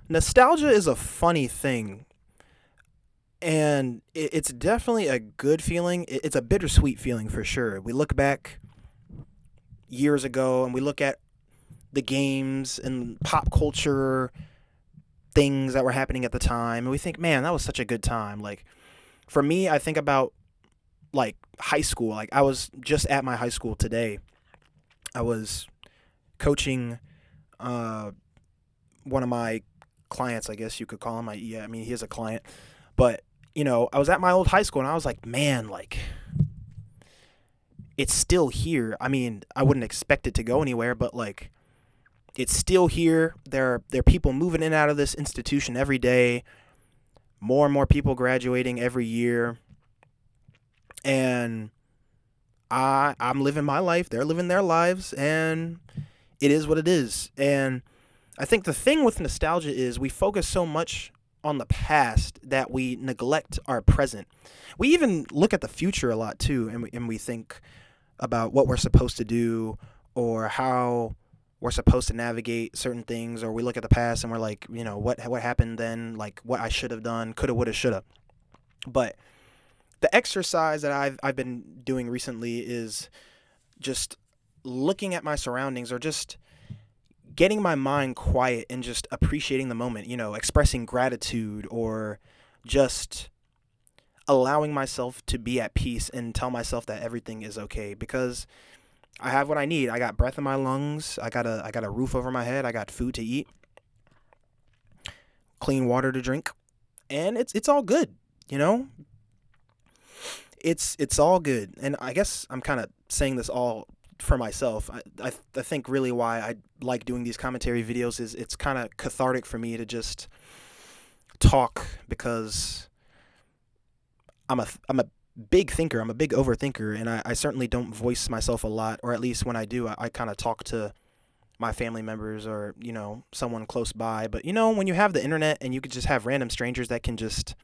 Nostalgia is a funny thing, and it's definitely a good feeling. It's a bittersweet feeling for sure. We look back years ago and we look at the games and pop culture things that were happening at the time, and we think, man, that was such a good time. Like, for me, I think about like high school. Like, I was just at my high school today. I was coaching uh, one of my clients, I guess you could call him. I mean, he is a client. But, I was at my old high school and I was like, man, like, it's still here. I mean, I wouldn't expect it to go anywhere, but like, it's still here. There are people moving in and out of this institution every day. More and more people graduating every year, and I'm living my life. They're living their lives, and it is what it is. And I think the thing with nostalgia is we focus so much on the past that we neglect our present. We even look at the future a lot too, and we think about what we're supposed to do or how we're supposed to navigate certain things, or we look at the past and we're like, what happened then, like what I should have done, coulda, woulda, shoulda. But the exercise that I've been doing recently is just looking at my surroundings, or just getting my mind quiet and just appreciating the moment, expressing gratitude, or just allowing myself to be at peace and tell myself that everything is okay, because I have what I need. I got breath in my lungs. I got a roof over my head. I got food to eat, clean water to drink, and it's all good. You know, it's all good. And I guess I'm kind of saying this all for myself. I think really why I like doing these commentary videos is it's kind of cathartic for me to just talk, because I'm a big thinker. I'm a big overthinker, and I certainly don't voice myself a lot, or at least when I do, I kind of talk to my family members, or someone close by. But when you have the internet and you could just have random strangers that can just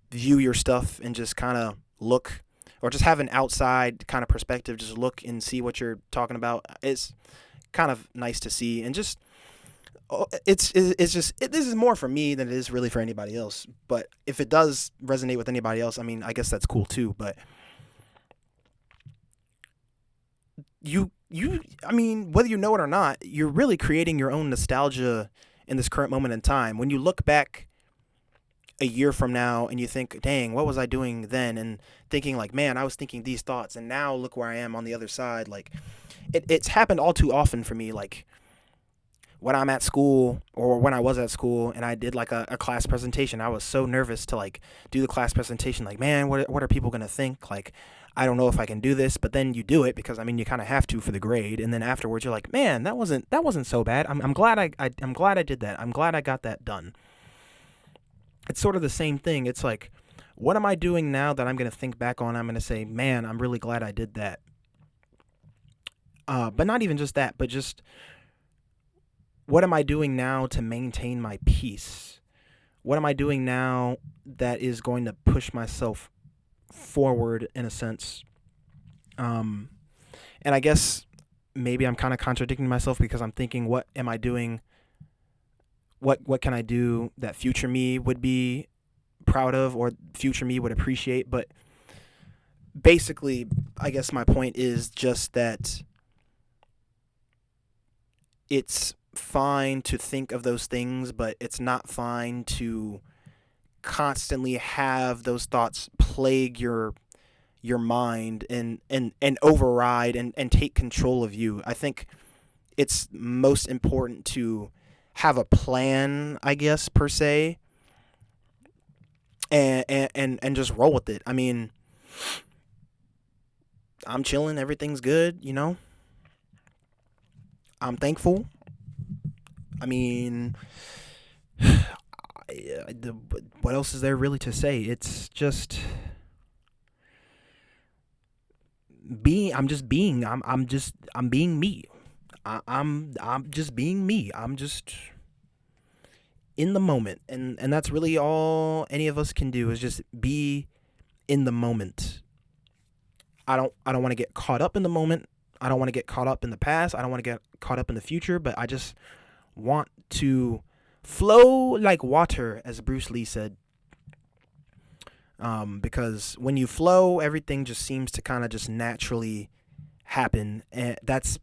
view your stuff and just kind of look, or just have an outside kind of perspective, just look and see what you're talking about, it's kind of nice to see. And just it's just this is more for me than it is really for anybody else. But if it does resonate with anybody else, I mean, I guess that's cool too. But I mean, whether you know it or not, you're really creating your own nostalgia in this current moment in time. When you look back a year from now and you think, dang, what was I doing then? And thinking like, man, I was thinking these thoughts, and now look where I am on the other side. Like, it's happened all too often for me. Like, when I'm at school, or when I was at school and I did like a class presentation, I was so nervous to like do the class presentation. Like, man, what are people gonna think? Like, I don't know if I can do this. But then you do it because, I mean, you kind of have to for the grade. And then afterwards, you're like, man, that wasn't so bad. I'm glad I'm glad I did that. I'm glad I got that done. It's sort of the same thing. It's like, what am I doing now that I'm gonna think back on? I'm gonna say, man, I'm really glad I did that. But not even just that, but just what am I doing now to maintain my peace? What am I doing now that is going to push myself forward in a sense? Um, and I guess maybe I'm kind of contradicting myself, because I'm thinking, what am I doing? What can I do that future me would be proud of, or future me would appreciate? But basically, I guess my point is just that it's fine to think of those things, but it's not fine to constantly have those thoughts plague your mind, and override and take control of you. I think it's most important to have a plan, I guess, per se, and just roll with it. I mean, I'm chilling, everything's good. I'm thankful. I mean, what else is there really to say? It's just being. I'm just being. I'm being me. I'm just being me. I'm just in the moment, and that's really all any of us can do, is just be in the moment. I don't want to get caught up in the moment. I don't want to get caught up in the past. I don't want to get caught up in the future. But I just want to flow like water, as Bruce Lee said. Because when you flow, everything just seems to kind of just naturally happen. And that's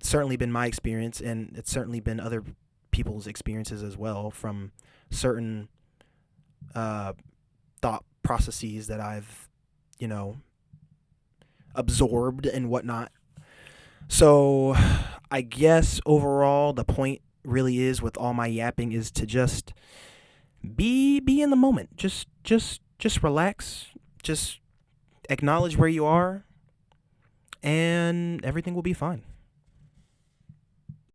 certainly been my experience, and it's certainly been other people's experiences as well from certain uh, thought processes that I've, you know, absorbed and whatnot. So I guess overall, the point really is with all my yapping is to just be in the moment. Just relax. Just acknowledge where you are, and everything will be fine.